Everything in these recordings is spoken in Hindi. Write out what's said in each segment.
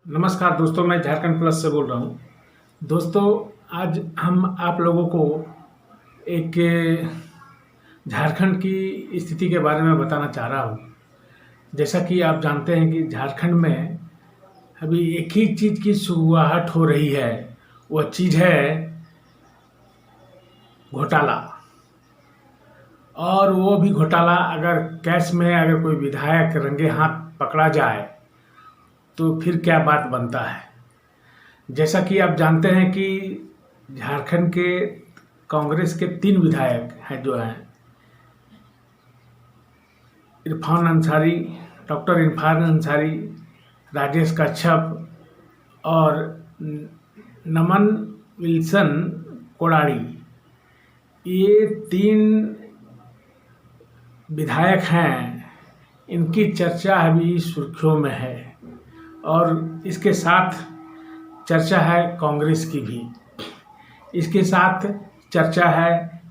नमस्कार दोस्तों, मैं झारखंड प्लस से बोल रहा हूँ। दोस्तों, आज हम आप लोगों को एक झारखंड की स्थिति के बारे में बताना चाह रहा हूँ। जैसा कि आप जानते हैं कि झारखंड में अभी एक ही चीज़ की शुरुआत हो रही है, वह चीज़ है घोटाला। और वो भी घोटाला अगर कैश में अगर कोई विधायक रंगे हाथ पकड़ा जाए तो फिर क्या बात बनता है। जैसा कि आप जानते हैं कि झारखंड के कांग्रेस के 3 विधायक हैं जो हैं इरफान अंसारी, डॉक्टर इरफान अंसारी, राजेश कच्छप और नमन विल्सन कोड़ारी। ये 3 विधायक हैं, इनकी चर्चा अभी सुर्खियों में है और इसके साथ चर्चा है कांग्रेस की भी। इसके साथ चर्चा है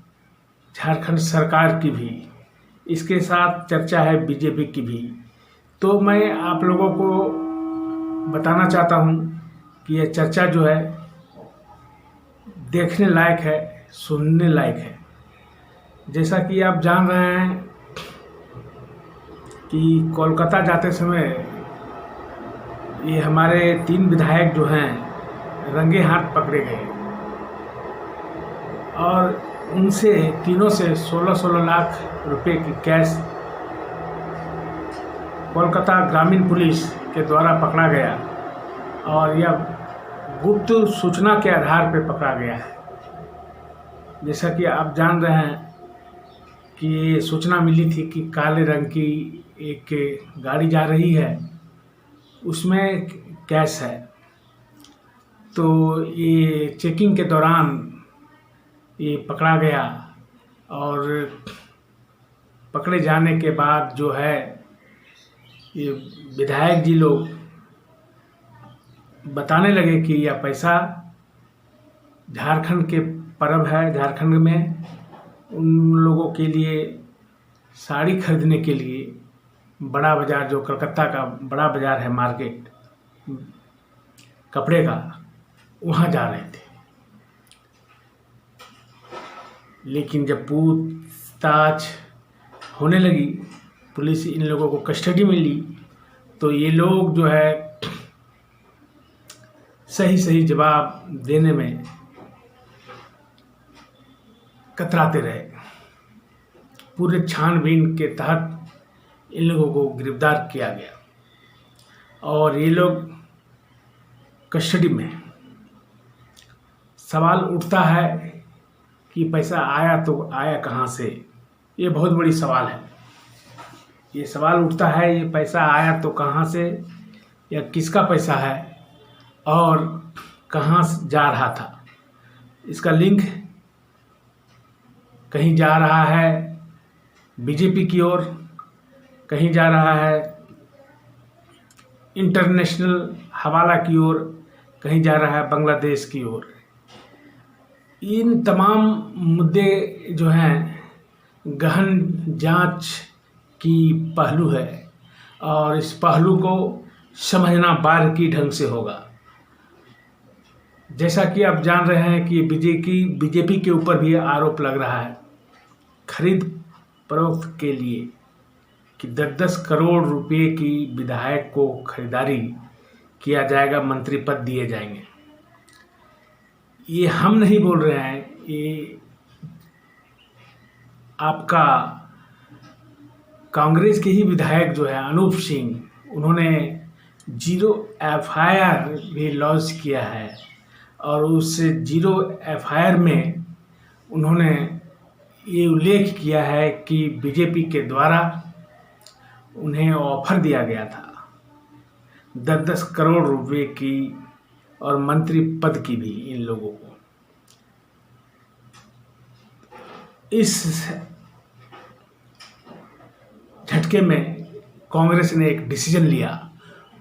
झारखंड सरकार की भी। इसके साथ चर्चा है बीजेपी की भी। तो मैं आप लोगों को बताना चाहता हूँ कि यह चर्चा जो है देखने लायक है, सुनने लायक है। जैसा कि आप जान रहे हैं कि कोलकाता जाते समय ये हमारे 3 विधायक जो हैं रंगे हाथ पकड़े गए और उनसे तीनों से 16-16 लाख रुपए की कैश कोलकाता ग्रामीण पुलिस के द्वारा पकड़ा गया और यह गुप्त सूचना के आधार पर पकड़ा गया है। जैसा कि आप जान रहे हैं कि ये सूचना मिली थी कि काले रंग की एक गाड़ी जा रही है, उसमें कैश है। तो ये चेकिंग के दौरान ये पकड़ा गया और पकड़े जाने के बाद जो है ये विधायक जी लोग बताने लगे कि यह पैसा झारखंड के पर्व है। झारखंड में उन लोगों के लिए साड़ी खरीदने के लिए बड़ा बाज़ार, जो कलकत्ता का बड़ा बाज़ार है, मार्केट कपड़े का, वहाँ जा रहे थे। लेकिन जब पूछताछ होने लगी, पुलिस इन लोगों को कस्टडी में ली, तो ये लोग जो है सही सही जवाब देने में कतराते रहे। पूरे छानबीन के तहत इन लोगों को गिरफ्तार किया गया और ये लोग कस्टडी में। सवाल उठता है कि पैसा आया तो आया कहाँ से। ये बहुत बड़ी सवाल है। ये सवाल उठता है, ये पैसा आया तो कहाँ से, या किसका पैसा है और कहाँ जा रहा था। इसका लिंक कहीं जा रहा है बीजेपी की ओर, कहीं जा रहा है इंटरनेशनल हवाला की ओर, कहीं जा रहा है बांग्लादेश की ओर। इन तमाम मुद्दे जो हैं गहन जांच की पहलू है और इस पहलू को समझना बारीकी ढंग से होगा। जैसा कि आप जान रहे हैं कि बीजेपी के ऊपर भी आरोप लग रहा है खरीद फरोख्त के लिए कि 10-10 करोड़ रुपए की विधायक को खरीदारी किया जाएगा, मंत्री पद दिए जाएंगे। ये हम नहीं बोल रहे हैं, ये आपका कांग्रेस के ही विधायक जो है अनूप सिंह, उन्होंने 0 FIR भी लॉन्च किया है और उस 0 FIR में उन्होंने ये उल्लेख किया है कि बीजेपी के द्वारा उन्हें ऑफर दिया गया था 10-10 करोड़ रुपए की और मंत्री पद की भी इन लोगों को। इस झटके में कांग्रेस ने एक डिसीजन लिया।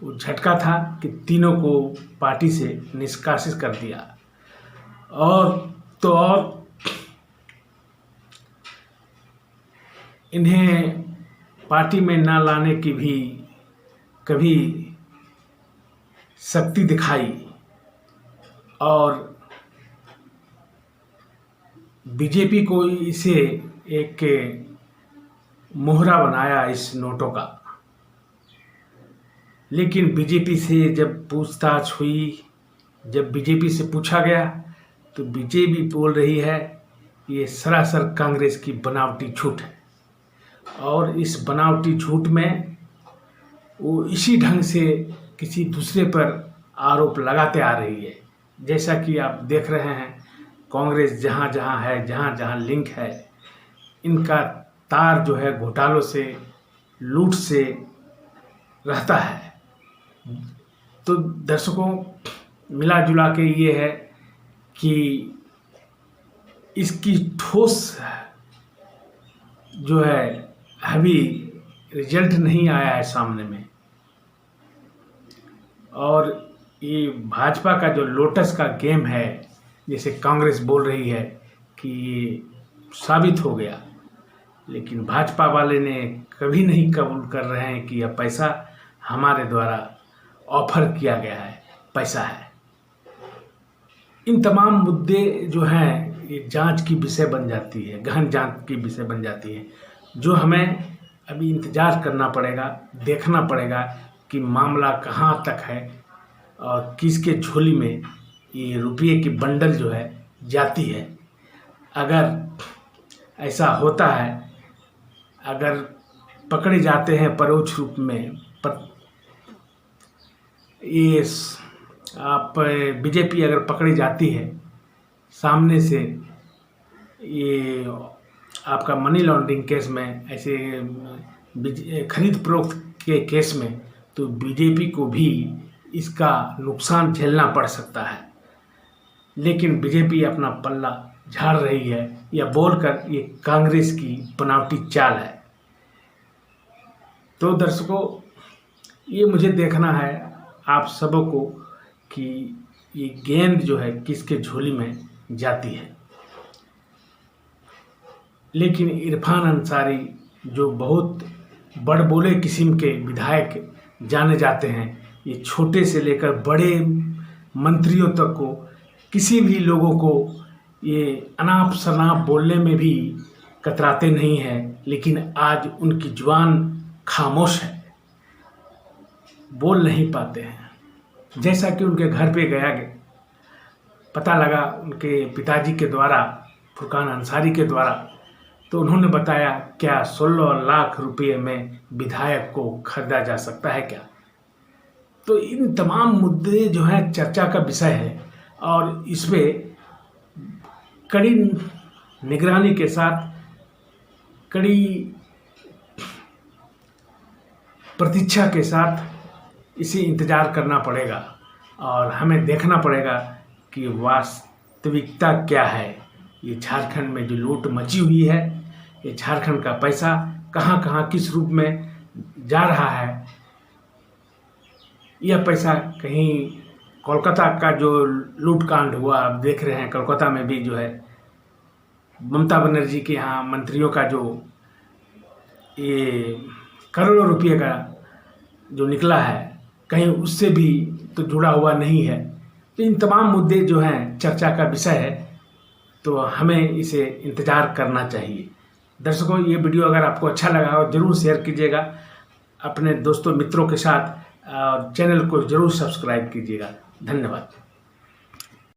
वो झटका था कि तीनों को पार्टी से निष्कासित कर दिया और इन्हें पार्टी में ना लाने की भी कभी शक्ति दिखाई और बीजेपी को इसे एक मोहरा बनाया इस नोटों का। लेकिन बीजेपी से जब पूछताछ हुई, जब बीजेपी से पूछा गया, तो बीजेपी बोल रही है ये सरासर कांग्रेस की बनावटी झूठ है। और इस बनावटी झूठ में वो इसी ढंग से किसी दूसरे पर आरोप लगाते आ रही है। जैसा कि आप देख रहे हैं, कांग्रेस जहाँ जहाँ है, जहाँ जहाँ लिंक है, इनका तार जो है घोटालों से, लूट से रहता है। तो दर्शकों, मिला जुला के ये है कि इसकी ठोस जो है अभी रिजल्ट नहीं आया है सामने में। और ये भाजपा का जो लोटस का गेम है, जैसे कांग्रेस बोल रही है कि ये साबित हो गया, लेकिन भाजपा वाले ने कभी नहीं कबूल कर रहे हैं कि यह पैसा हमारे द्वारा ऑफर किया गया है, पैसा है। इन तमाम मुद्दे जो हैं ये जांच की विषय बन जाती है, गहन जांच की विषय बन जाती है, जो हमें अभी इंतज़ार करना पड़ेगा, देखना पड़ेगा कि मामला कहाँ तक है और किसके झोली में ये रुपये की बंडल जो है जाती है। अगर ऐसा होता है, अगर पकड़े जाते हैं परोक्ष रूप में, ये आप बीजेपी अगर पकड़ी जाती है सामने से, ये आपका मनी लॉन्ड्रिंग केस में, ऐसे खरीद फरोख्त के केस में, तो बीजेपी को भी इसका नुकसान झेलना पड़ सकता है। लेकिन बीजेपी अपना पल्ला झाड़ रही है, या बोलकर ये कांग्रेस की बनावटी चाल है। तो दर्शकों, ये मुझे देखना है आप सबों को कि ये गेंद जो है किसके झोली में जाती है। लेकिन इरफान अंसारी जो बहुत बड़बोले किस्म के विधायक जाने जाते हैं, ये छोटे से लेकर बड़े मंत्रियों तक को, किसी भी लोगों को ये अनाप शनाप बोलने में भी कतराते नहीं हैं। लेकिन आज उनकी जुबान खामोश है, बोल नहीं पाते हैं। जैसा कि उनके घर पे गया, पता लगा उनके पिताजी के द्वारा, फुरकान अंसारी के द्वारा, तो उन्होंने बताया क्या 16 लाख रुपये में विधायक को खरीदा जा सकता है क्या। तो इन तमाम मुद्दे जो हैं चर्चा का विषय है, और इस पे कड़ी निगरानी के साथ, कड़ी प्रतीक्षा के साथ इसे इंतज़ार करना पड़ेगा और हमें देखना पड़ेगा कि वास्तविकता क्या है। ये झारखंड में जो लूट मची हुई है, ये झारखंड का पैसा कहाँ कहाँ किस रूप में जा रहा है। यह पैसा कहीं कोलकाता का जो लूटकांड हुआ, आप देख रहे हैं, कोलकाता में भी जो है ममता बनर्जी के यहाँ मंत्रियों का जो ये करोड़ों रुपये का जो निकला है, कहीं उससे भी तो जुड़ा हुआ नहीं है। तो इन तमाम मुद्दे जो हैं चर्चा का विषय है, तो हमें इसे इंतज़ार करना चाहिए। दर्शकों, ये वीडियो अगर आपको अच्छा लगा हो ज़रूर शेयर कीजिएगा अपने दोस्तों मित्रों के साथ, और चैनल को ज़रूर सब्सक्राइब कीजिएगा। धन्यवाद।